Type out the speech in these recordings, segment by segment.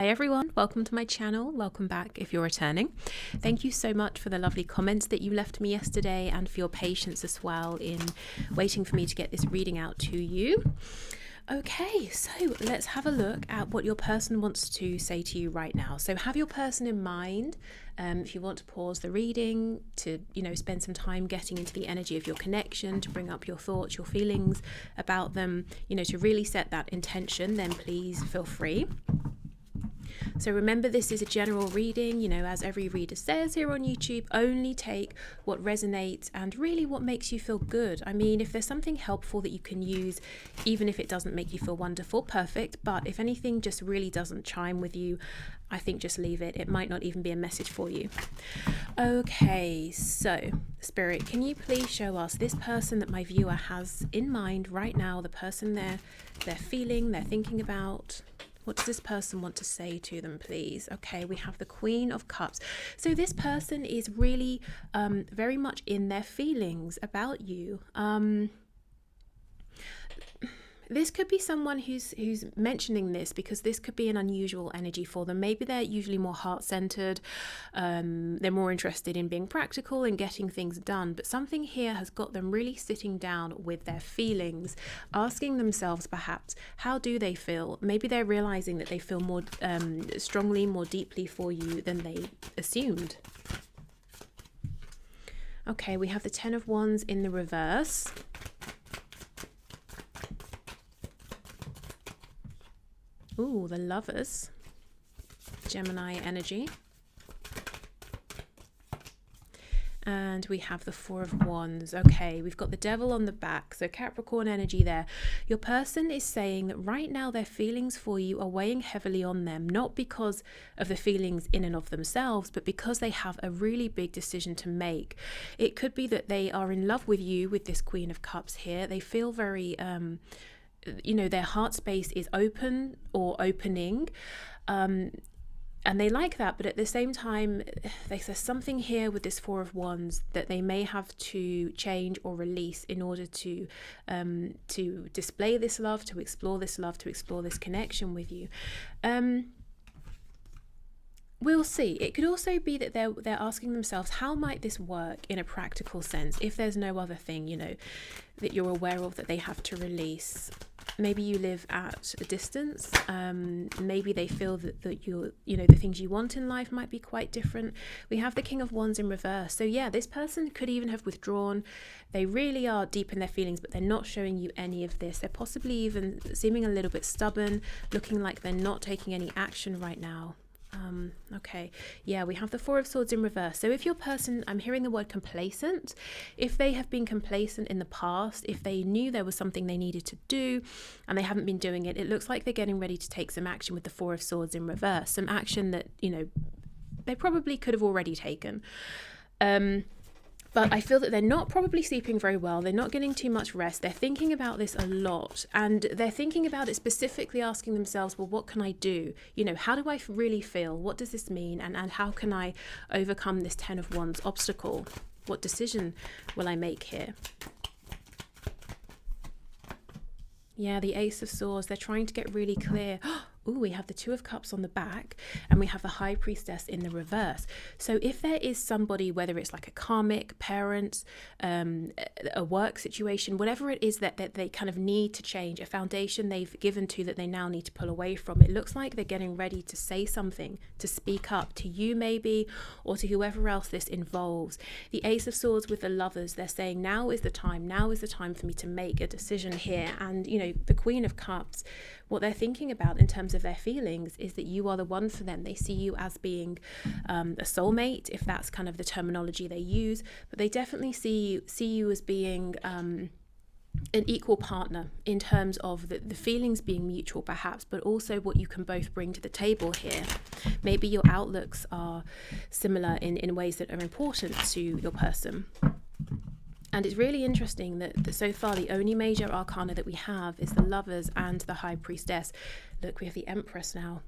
Hi everyone, welcome to my channel. Welcome back if you're returning. Thank you so much for the lovely comments that you left me yesterday and for your patience as well in waiting for me to get this reading out to you. Okay, so let's have a look at what your person wants to say to you right now. So have your person in mind. If you want to pause the reading to, spend some time getting into the energy of your connection, to bring up your thoughts, your feelings about them, to really set that intention, then please feel free. So remember, this is a general reading, as every reader says here on YouTube, only take what resonates and really what makes you feel good. I mean, if there's something helpful that you can use, even if it doesn't make you feel wonderful, perfect. But if anything just really doesn't chime with you, I think just leave it. It might not even be a message for you. Okay, so Spirit, can you please show us this person that my viewer has in mind right now, the person they're feeling, they're thinking about? What does this person want to say to them, please? Okay, we have the Queen of Cups. So this person is really very much in their feelings about you. This could be someone who's mentioning this because this could be an unusual energy for them. Maybe they're usually more heart-centered. They're more interested in being practical and getting things done. But something here has got them really sitting down with their feelings, asking themselves perhaps, how do they feel? Maybe they're realizing that they feel more strongly, more deeply for you than they assumed. Okay, we have the Ten of Wands in the reverse. Ooh, the Lovers, Gemini energy. And we have the Four of Wands. Okay, we've got the Devil on the back. So Capricorn energy there. Your person is saying that right now their feelings for you are weighing heavily on them, not because of the feelings in and of themselves, but because they have a really big decision to make. It could be that they are in love with you with this Queen of Cups here. They feel very... their heart space is open or opening, and they like that. But at the same time, there's something here with this Four of Wands that they may have to change or release in order to display this love, to explore this love, to explore this connection with you. We'll see. It could also be that they're asking themselves, how might this work in a practical sense if there's no other thing, that you're aware of that they have to release. Maybe you live at a distance. Maybe they feel that you're, the things you want in life might be quite different. We have the King of Wands in reverse. So yeah, this person could even have withdrawn. They really are deep in their feelings, but they're not showing you any of this. They're possibly even seeming a little bit stubborn, looking like they're not taking any action right now. Okay, yeah, we have the Four of Swords in reverse. So if your person, I'm hearing the word complacent, if they have been complacent in the past, if they knew there was something they needed to do and they haven't been doing it, it looks like they're getting ready to take some action with the Four of Swords in reverse, some action that, they probably could have already taken. But I feel that they're not probably sleeping very well. They're not getting too much rest. They're thinking about this a lot. And they're thinking about it specifically asking themselves, well, what can I do? How do I really feel? What does this mean? And how can I overcome this Ten of Wands obstacle? What decision will I make here? Yeah, the Ace of Swords. They're trying to get really clear. Ooh, we have the Two of Cups on the back and we have the High Priestess in the reverse. So if there is somebody, whether it's like a karmic, parents, a work situation, whatever it is that they kind of need to change, a foundation they've given to that they now need to pull away from, it looks like they're getting ready to say something, to speak up to you maybe, or to whoever else this involves. The Ace of Swords with the Lovers, they're saying now is the time for me to make a decision here. And, the Queen of Cups, what they're thinking about in terms of their feelings is that you are the one for them. They see you as being a soulmate, if that's kind of the terminology they use, but they definitely see you as being an equal partner in terms of the feelings being mutual perhaps, but also what you can both bring to the table here. Maybe your outlooks are similar in ways that are important to your person. And it's really interesting that so far the only major arcana that we have is the Lovers and the High Priestess. Look, we have the Empress now.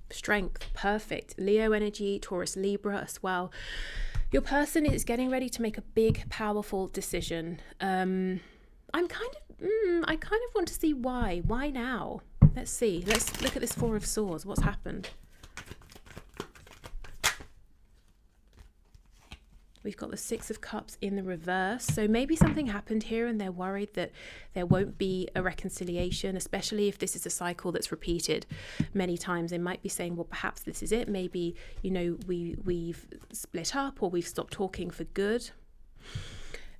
Strength, perfect. Leo energy, Taurus, Libra as well. Your person is getting ready to make a big, powerful decision. I kind of want to see why. Why now? Let's see. Let's look at this Four of Swords. What's happened? We've got the Six of Cups in the reverse. So maybe something happened here and they're worried that there won't be a reconciliation, especially if this is a cycle that's repeated many times. They might be saying, well, perhaps this is it. Maybe, you know, we've split up or we've stopped talking for good.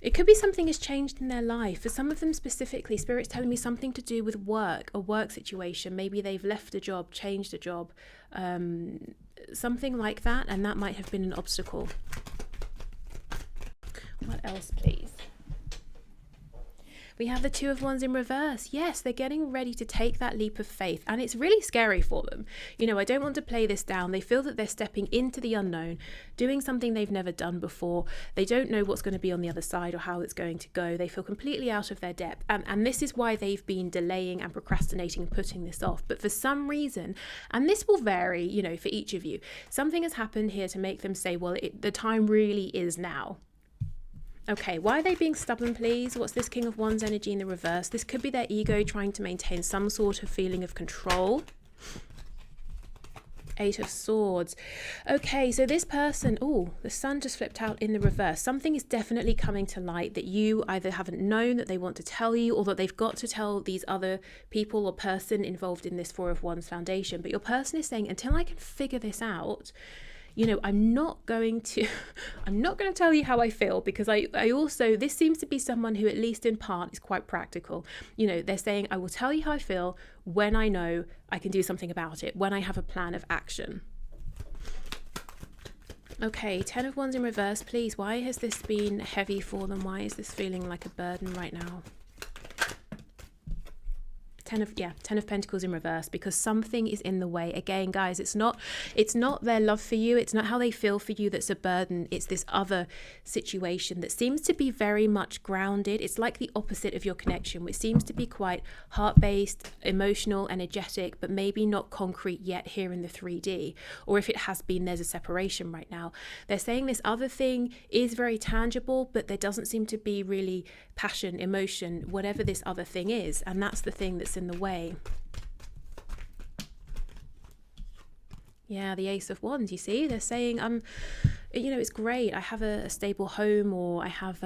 It could be something has changed in their life. For some of them specifically, Spirit's telling me something to do with work, a work situation. Maybe they've left a job, changed a job, something like that. And that might have been an obstacle. What else, please? We have the Two of Wands in reverse. Yes, they're getting ready to take that leap of faith, and it's really scary for them. You know, I don't want to play this down. They feel that they're stepping into the unknown, doing something they've never done before. They don't know what's going to be on the other side or how it's going to go. They feel completely out of their depth, and this is why they've been delaying and procrastinating and putting this off. But for some reason, and this will vary, you know, for each of you, something has happened here to make them say, well, the time really is now. Okay, why are they being stubborn, please? What's this King of Wands energy in the reverse? This could be their ego trying to maintain some sort of feeling of control. Eight of Swords. Okay, so this person, the Sun just flipped out in the reverse. Something is definitely coming to light that you either haven't known that they want to tell you, or that they've got to tell these other people or person involved in this Four of Wands foundation. But your person is saying, until I can figure this out, you know, I'm not going to tell you how I feel, because I also, this seems to be someone who, at least in part, is quite practical. You know, they're saying, I will tell you how I feel when I know I can do something about it, when I have a plan of action. Okay, Ten of Wands in reverse, please. Why has this been heavy for them? Why is this feeling like a burden right now? Ten of Pentacles in reverse, because something is in the way. Again, guys, it's not their love for you, it's not how they feel for you that's a burden. It's this other situation that seems to be very much grounded. It's like the opposite of your connection, which seems to be quite heart-based, emotional, energetic, but maybe not concrete yet here in the 3D. Or if it has been, there's a separation right now. They're saying this other thing is very tangible, but there doesn't seem to be really passion, emotion, whatever this other thing is, and that's the thing that's in the way. Yeah, the Ace of Wands, you see, they're saying, you know, it's great, I have a stable home, or I have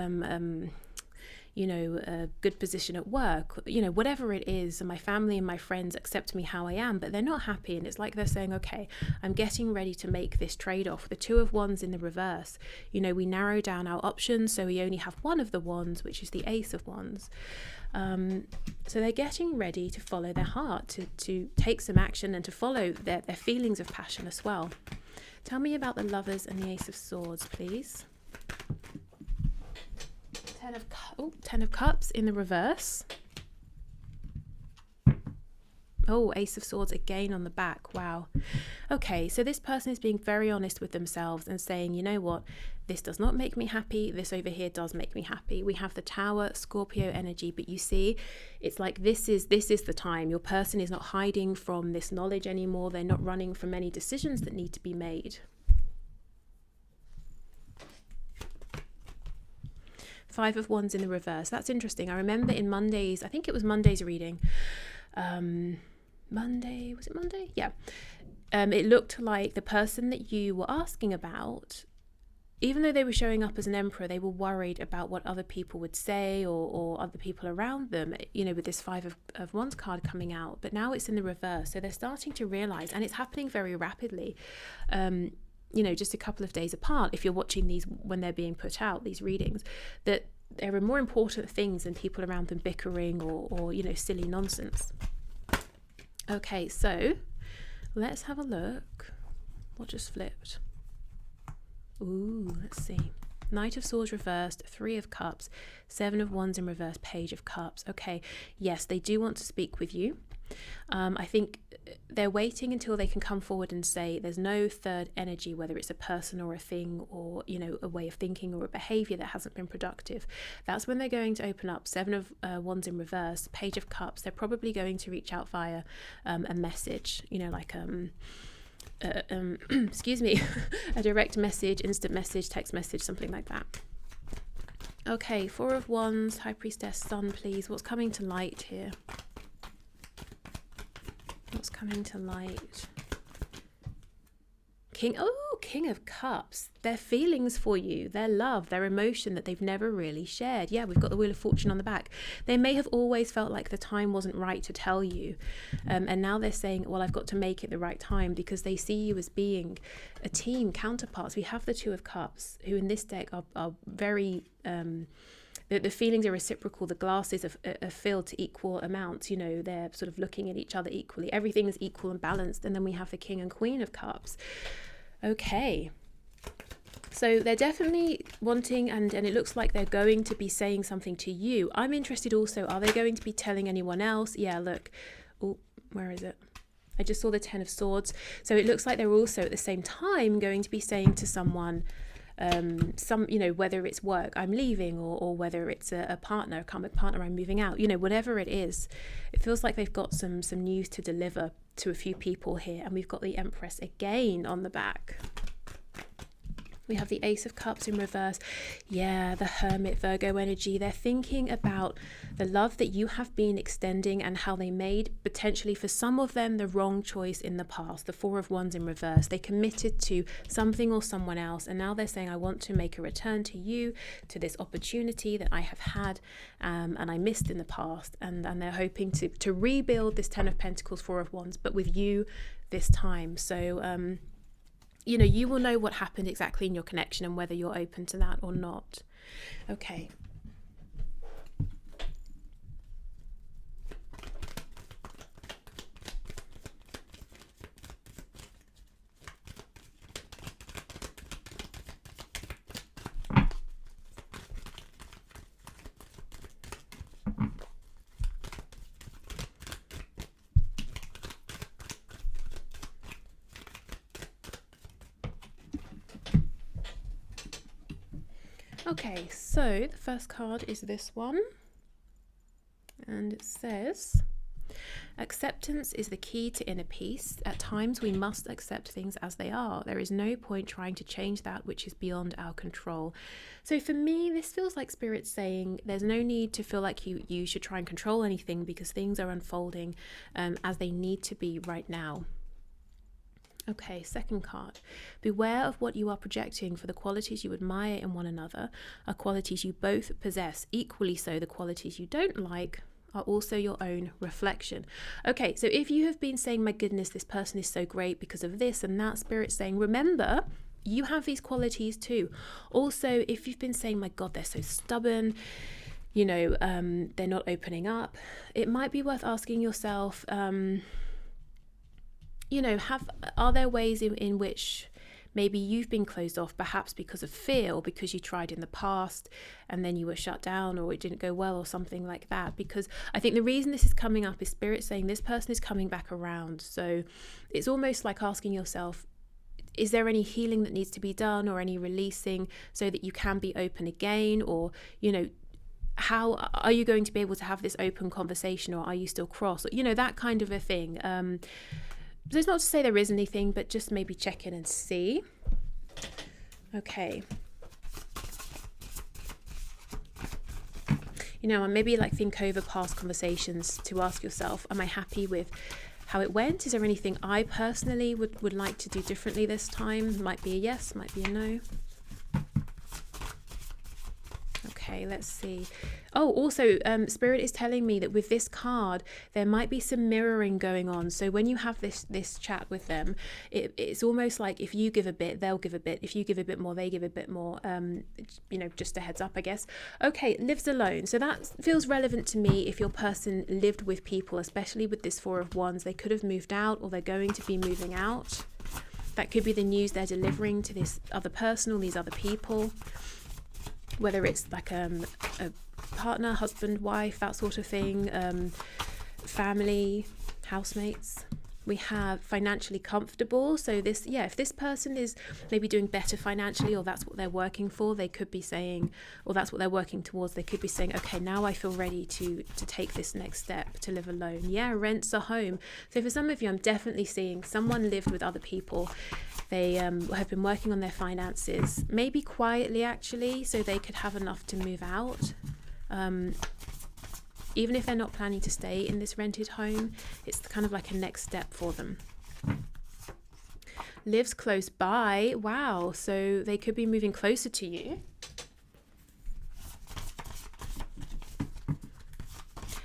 you know, a good position at work, you know, whatever it is, and my family and my friends accept me how I am, but they're not happy. And it's like they're saying, okay, I'm getting ready to make this trade-off. The Two of Wands in the reverse, you know, we narrow down our options, so we only have one of the wands, which is the Ace of Wands. So they're getting ready to follow their heart, to take some action, and to follow their feelings of passion as well. Tell me about the Lovers and the Ace of Swords, please. Ten of Cups in the reverse. Oh, Ace of Swords again on the back. Wow. Okay, so this person is being very honest with themselves and saying, you know what, this does not make me happy. This over here does make me happy. We have the Tower, Scorpio energy, but you see, it's like this is the time. Your person is not hiding from this knowledge anymore. They're not running from any decisions that need to be made. Five of Wands in the reverse. That's interesting. I remember in Monday's, I think it was Monday's reading. Monday, was it Monday? Yeah. It looked like the person that you were asking about, even though they were showing up as an emperor, they were worried about what other people would say, or other people around them, you know, with this Five of Wands card coming out. But now it's in the reverse. So they're starting to realize, and it's happening very rapidly, you know, just a couple of days apart, if you're watching these when they're being put out, these readings, that there are more important things than people around them bickering or you know, silly nonsense. Okay, so let's have a look. What just flipped? Ooh, let's see. Knight of Swords reversed, Three of Cups, Seven of Wands in reverse, Page of Cups. Okay, yes, they do want to speak with you. I think they're waiting until they can come forward and say there's no third energy, whether it's a person or a thing, or, you know, a way of thinking or a behavior that hasn't been productive. That's when they're going to open up. Seven of Wands in reverse, Page of Cups. They're probably going to reach out via a message, you know, like excuse me, a direct message, instant message, text message, something like that. Okay, Four of Wands, High Priestess, Sun, please. What's coming to light here? What's coming to light? King of Cups. Their feelings for you, their love, their emotion that they've never really shared. Yeah, we've got the Wheel of Fortune on the back. They may have always felt like the time wasn't right to tell you. And now they're saying, well, I've got to make it the right time, because they see you as being a team, counterparts. We have the Two of Cups, who in this deck are very... The feelings are reciprocal. The glasses are filled to equal amounts. They're sort of looking at each other equally. Everything is equal and balanced. And then we have the King and Queen of Cups. Okay. So they're definitely wanting, and it looks like they're going to be saying something to you. I'm interested also, are they going to be telling anyone else? Yeah, look. Oh, where is it? I just saw the Ten of Swords. So it looks like they're also at the same time going to be saying to someone, whether it's work, I'm leaving, or whether it's a partner, a karmic partner, I'm moving out, whatever it is. It feels like they've got some news to deliver to a few people here. And we've got the Empress again on the back. We have the Ace of Cups in reverse. Yeah, the Hermit, Virgo energy. They're thinking about the love that you have been extending and how they made, potentially for some of them, the wrong choice in the past. The Four of Wands in reverse. They committed to something or someone else, and now they're saying, I want to make a return to you, to this opportunity that I have had and I missed in the past. And they're hoping to rebuild this Ten of Pentacles, Four of Wands, but with you this time. So, you will know what happened exactly in your connection and whether you're open to that or not. Okay. Okay, so the first card is this one, and it says, acceptance is the key to inner peace. At times we must accept things as they are. There is no point trying to change that which is beyond our control. So for me, this feels like Spirit saying there's no need to feel like you should try and control anything, because things are unfolding as they need to be right now. Okay, second card. Beware of what you are projecting, for the qualities you admire in one another are qualities you both possess. Equally so, the qualities you don't like are also your own reflection. Okay, so if you have been saying, my goodness, this person is so great because of this and that, Spirit's saying, remember, you have these qualities too. Also, if you've been saying, my God, they're so stubborn, they're not opening up, it might be worth asking yourself, are there ways in which maybe you've been closed off, perhaps because of fear, or because you tried in the past and then you were shut down, or it didn't go well, or something like that? Because I think the reason this is coming up is Spirit saying this person is coming back around. So it's almost like asking yourself, is there any healing that needs to be done, or any releasing so that you can be open again? Or, how are you going to be able to have this open conversation, or are you still cross? Or, that kind of a thing. So it's not to say there is anything, but just maybe check in and see. Okay. And maybe think over past conversations to ask yourself, am I happy with how it went? Is there anything I personally would like to do differently this time? Might be a yes, might be a no. Okay, let's see. Oh, also, Spirit is telling me that with this card, there might be some mirroring going on. So when you have this chat with them, it's almost like if you give a bit, they'll give a bit. If you give a bit more, they give a bit more. Just a heads up, I guess. Okay, lives alone. So that feels relevant to me if your person lived with people, especially with this Four of Wands. They could have moved out, or they're going to be moving out. That could be the news they're delivering to this other person or these other people. Whether it's like a partner, husband, wife, that sort of thing, family, housemates. We have financially comfortable. So if this person is maybe doing better financially, or that's what they're working for, they could be saying, or that's what they're working towards, they could be saying, okay, now I feel ready to take this next step, to live alone. Yeah, rents a home. So for some of you, I'm definitely seeing someone lived with other people. They have been working on their finances, maybe quietly actually, so they could have enough to move out. Even if they're not planning to stay in this rented home, it's kind of like a next step for them. Lives close by. Wow. So they could be moving closer to you.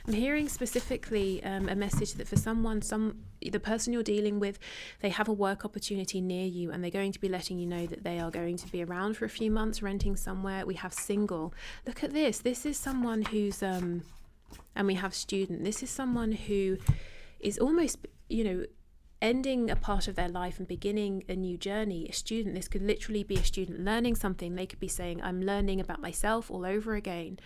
I'm hearing specifically a message that for someone, the person you're dealing with, they have a work opportunity near you, and they're going to be letting you know that they are going to be around for a few months, renting somewhere. We have single. Look at this. This is someone who's, and we have student. This is someone who is almost, ending a part of their life and beginning a new journey. A student, this could literally be a student learning something. They could be saying, I'm learning about myself all over again.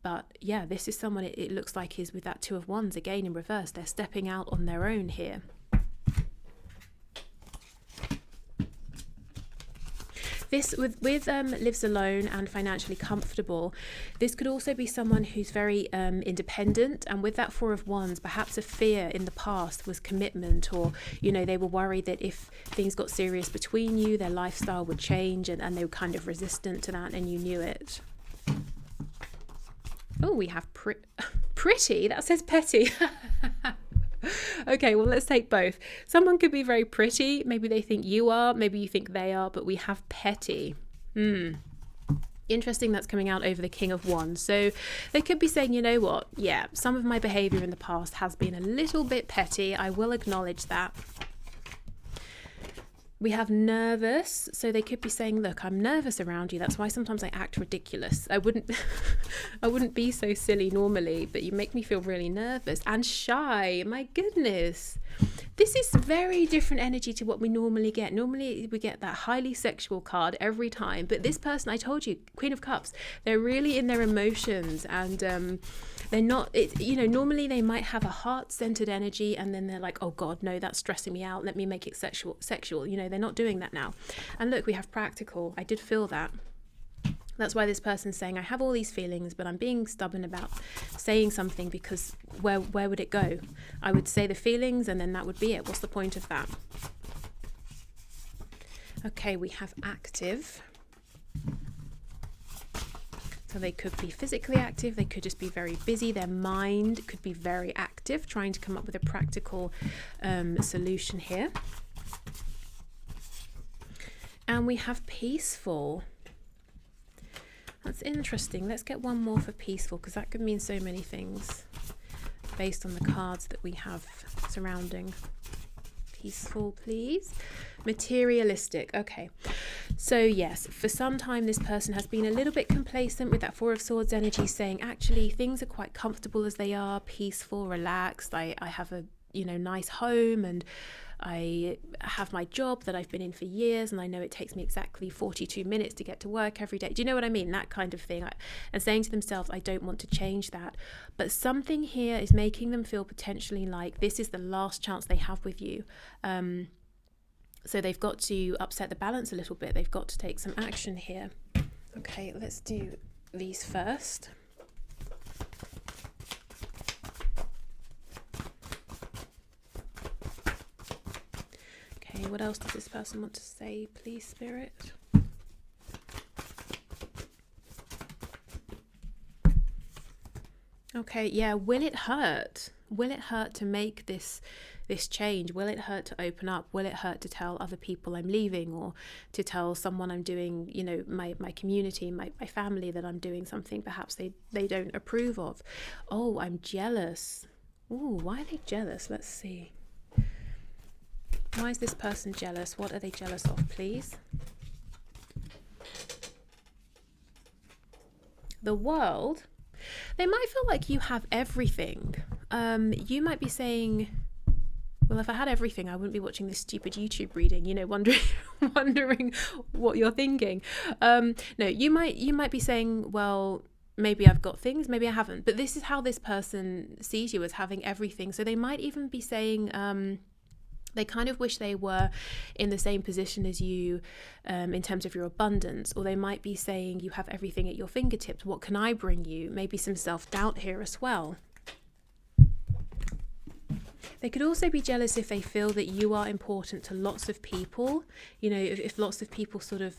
But yeah, this is someone, it looks like is with that Two of Wands again in reverse. They're stepping out on their own here. This with lives alone and financially comfortable. This could also be someone who's very independent, and with that Four of Wands, perhaps a fear in the past was commitment, or they were worried that if things got serious between you, their lifestyle would change, and they were kind of resistant to that, and you knew it. Oh, we have pretty. That says petty. Okay, well, let's take both. Someone could be very pretty. Maybe they think you are. Maybe you think they are. But we have petty. Interesting, that's coming out over the King of Wands. So they could be saying, you know what? Yeah, some of my behavior in the past has been a little bit petty. I will acknowledge that. We have nervous, so they could be saying, look, I'm nervous around you. That's why sometimes I act ridiculous. I wouldn't be so silly normally, but you make me feel really nervous. And shy, my goodness. This is very different energy to what we normally get. Normally we get that highly sexual card every time, but this person, I told you, Queen of Cups, they're really in their emotions, and they're not, normally they might have a heart-centered energy, and then they're like, oh God, no, that's stressing me out. Let me make it sexual. They're not doing that now. And look, we have practical. I did feel that. That's why this person's saying, I have all these feelings, but I'm being stubborn about saying something, because where would it go? I would say the feelings and then that would be it. What's the point of that? Okay, we have active. So they could be physically active. They could just be very busy. Their mind could be very active, trying to come up with a practical solution here. And we have peaceful. That's interesting. Let's get one more for peaceful, because that could mean so many things based on the cards that we have surrounding peaceful, please. Materialistic. Okay. So yes, for some time this person has been a little bit complacent with that Four of Swords energy, saying actually things are quite comfortable as they are, peaceful, relaxed. I have a nice home, and I have my job that I've been in for years, and I know it takes me exactly 42 minutes to get to work every day. Do you know what I mean? That kind of thing. And saying to themselves, I don't want to change that. But something here is making them feel potentially like this is the last chance they have with you. So they've got to upset the balance a little bit. They've got to take some action here. Okay, let's do these first. Okay, what else does this person want to say, please, Spirit? Okay, yeah, will it hurt? Will it hurt to make this change? Will it hurt to open up? Will it hurt to tell other people I'm leaving, or to tell someone I'm doing, my community, my family, that I'm doing something perhaps they don't approve of? Oh, I'm jealous. Ooh, why are they jealous? Let's see. Why is this person jealous? What are they jealous of, please? The World. They might feel like you have everything. You might be saying, well, if I had everything, I wouldn't be watching this stupid YouTube reading, wondering what you're thinking. No, you might be saying, well, maybe I've got things, maybe I haven't. But this is how this person sees you, as having everything. So they might even be saying, they kind of wish they were in the same position as you in terms of your abundance. Or they might be saying, you have everything at your fingertips. What can I bring you? Maybe some self-doubt here as well. They could also be jealous if they feel that you are important to lots of people. If lots of people sort of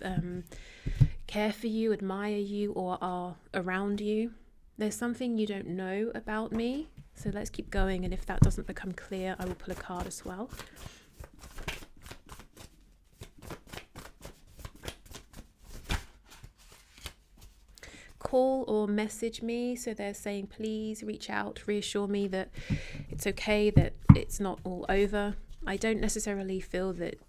care for you, admire you, or are around you. There's something you don't know about me. So let's keep going, and if that doesn't become clear, I will pull a card as well. call or message me. So they're saying, please reach out, reassure me that it's okay, that it's not all over. I don't necessarily feel that,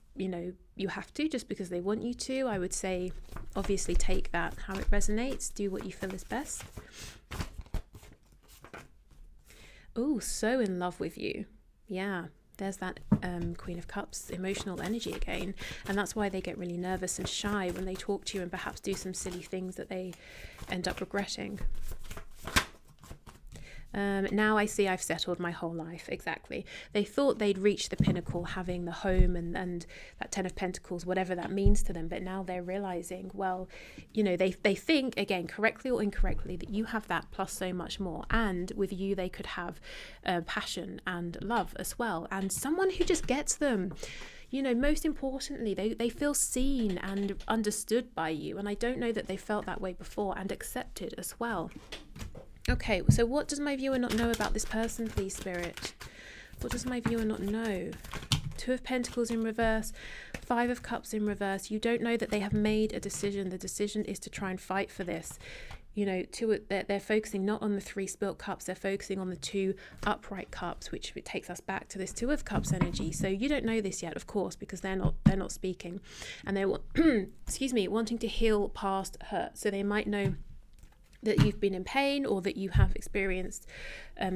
you have to just because they want you to. I would say, obviously, take that how it resonates. Do what you feel is best. Oh, so in love with you. Yeah. There's that Queen of Cups emotional energy again, and that's why they get really nervous and shy when they talk to you and perhaps do some silly things that they end up regretting. Now I see I've settled my whole life. Exactly. They thought they'd reached the pinnacle, having the home and that 10 of Pentacles, whatever that means to them. But now they're realizing, well, they think, again, correctly or incorrectly, that you have that plus so much more. And with you, they could have passion and love as well. And someone who just gets them. Most importantly, they feel seen and understood by you. And I don't know that they felt that way before, and accepted as well. Okay, so what does my viewer not know about this person, please, Spirit? What does my viewer not know? 2 of Pentacles in reverse, 5 of Cups in reverse. You don't know that they have made a decision. The decision is to try and fight for this. They're focusing not on the 3 spilt cups, they're focusing on the 2 upright cups, which takes us back to this 2 of Cups energy. So you don't know this yet, of course, because they're not speaking, and they're wanting to heal past hurt. So they might know that you've been in pain, or that you have experienced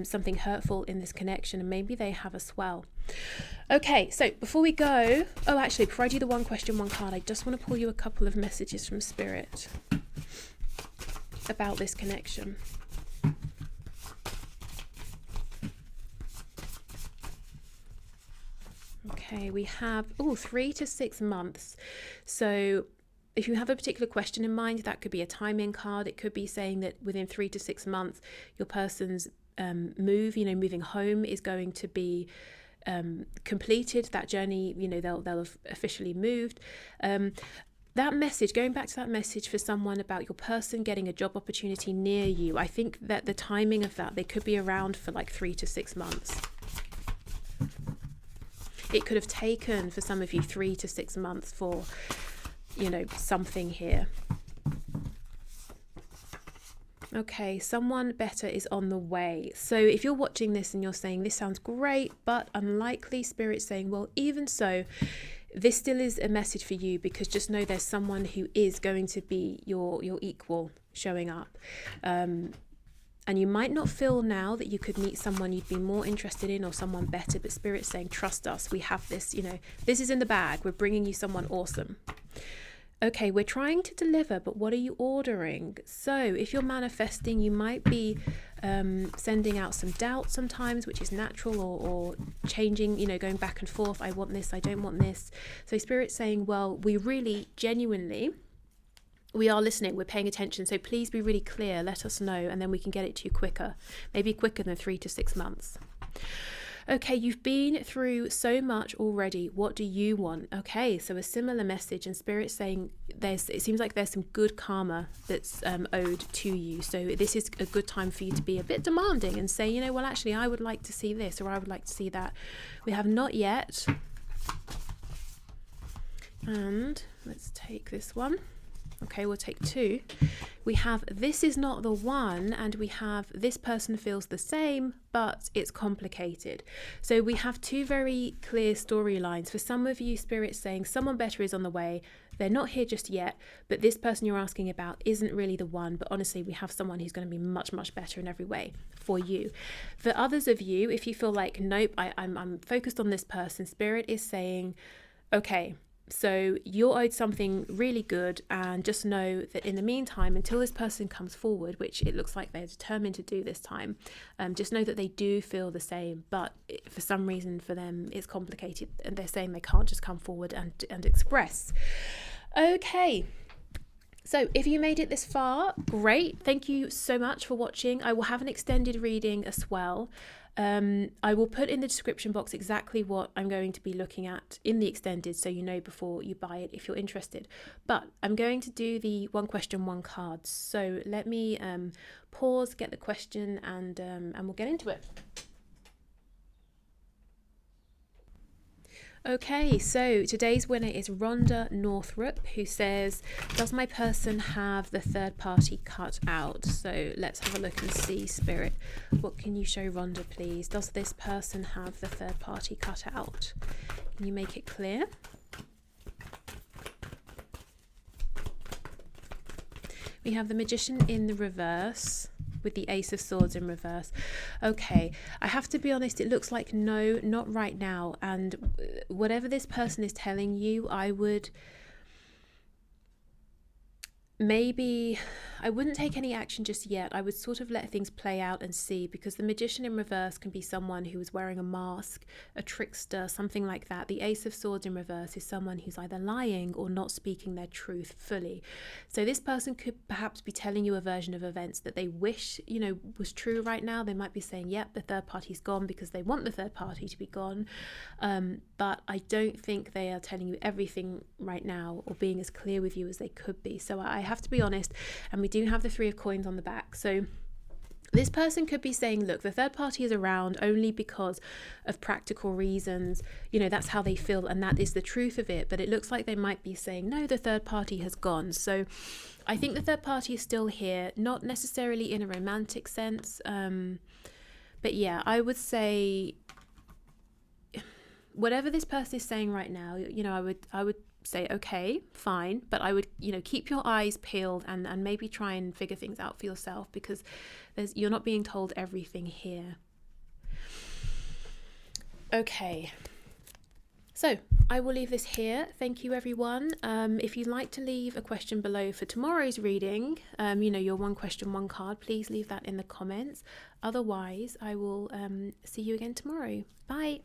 something hurtful in this connection, and maybe they have as well. Okay, so before we go, before I do the one question, one card, I just want to pull you a couple of messages from Spirit about this connection. Okay, we have 3 to 6 months. So if you have a particular question in mind, that could be a timing card. It could be saying that within 3 to 6 months, your person's moving home is going to be completed. That journey, they'll have officially moved. That message, going back to that message for someone about your person getting a job opportunity near you, I think that the timing of that, they could be around for like 3 to 6 months. It could have taken, for some of you, 3 to 6 months for something here. Okay, someone better is on the way. So if you're watching this and you're saying, this sounds great, but unlikely, Spirit's saying, well, even so, this still is a message for you, because just know there's someone who is going to be your equal showing up. And you might not feel now that you could meet someone you'd be more interested in, or someone better, but Spirit's saying, trust us, we have this, this is in the bag. We're bringing you someone awesome. Okay, we're trying to deliver, but what are you ordering? So if you're manifesting, you might be sending out some doubt sometimes, which is natural, or changing, going back and forth. I want this, I don't want this. So Spirit's saying, well, we really genuinely, we are listening, we're paying attention. So please be really clear, let us know, and then we can get it to you quicker, maybe quicker than 3 to 6 months. Okay, you've been through so much already. What do you want? Okay, so a similar message, and Spirit's saying it seems like there's some good karma that's owed to you. So this is a good time for you to be a bit demanding and say, well, actually, I would like to see this, or I would like to see that. We have not yet. And let's take this one. Okay, we'll take 2. We have this is not the one, and we have this person feels the same, but it's complicated. So we have 2 very clear storylines. For some of you, Spirit's saying someone better is on the way. They're not here just yet, but this person you're asking about isn't really the one. But honestly, we have someone who's going to be much, much better in every way for you. For others of you, if you feel like, nope, I'm focused on this person, Spirit is saying, okay, so you're owed something really good, and just know that in the meantime, until this person comes forward, which it looks like they're determined to do this time, just know that they do feel the same, but for some reason for them it's complicated, and they're saying they can't just come forward and express. Okay, so if you made it this far, great. Thank you so much for watching. I will have an extended reading as well. I will put in the description box exactly what I'm going to be looking at in the extended, so you know before you buy it if you're interested. But I'm going to do the one question, one card. So let me pause, get the question, and we'll get into it. Okay, so today's winner is Rhonda Northrup, who says, does my person have the third party cut out? So let's have a look and see, Spirit. What can you show Rhonda, please? Does this person have the third party cut out? Can you make it clear? We have the Magician in the reverse with the Ace of Swords in reverse. Okay, I have to be honest, it looks like no, not right now. And whatever this person is telling you, I wouldn't take any action just yet. I would sort of let things play out and see, because the Magician in reverse can be someone who is wearing a mask, a trickster, something like that. The Ace of Swords in reverse is someone who's either lying or not speaking their truth fully. So this person could perhaps be telling you a version of events that they wish, was true right now. They might be saying, yep, the third party's gone, because they want the third party to be gone. But I don't think they are telling you everything right now or being as clear with you as they could be. So I have to be honest, and we do have the 3 of coins on the back. So this person could be saying, look, the third party is around only because of practical reasons. That's how they feel, and that is the truth of it. But it looks like they might be saying, no, the third party has gone. So I think the third party is still here, not necessarily in a romantic sense. But yeah, I would say whatever this person is saying right now, I would say, okay, fine, but I would, keep your eyes peeled and maybe try and figure things out for yourself, because you're not being told everything here. Okay, so I will leave this here. Thank you, everyone. If you'd like to leave a question below for tomorrow's reading, your 1 question, 1 card, please leave that in the comments. Otherwise, I will see you again tomorrow. Bye.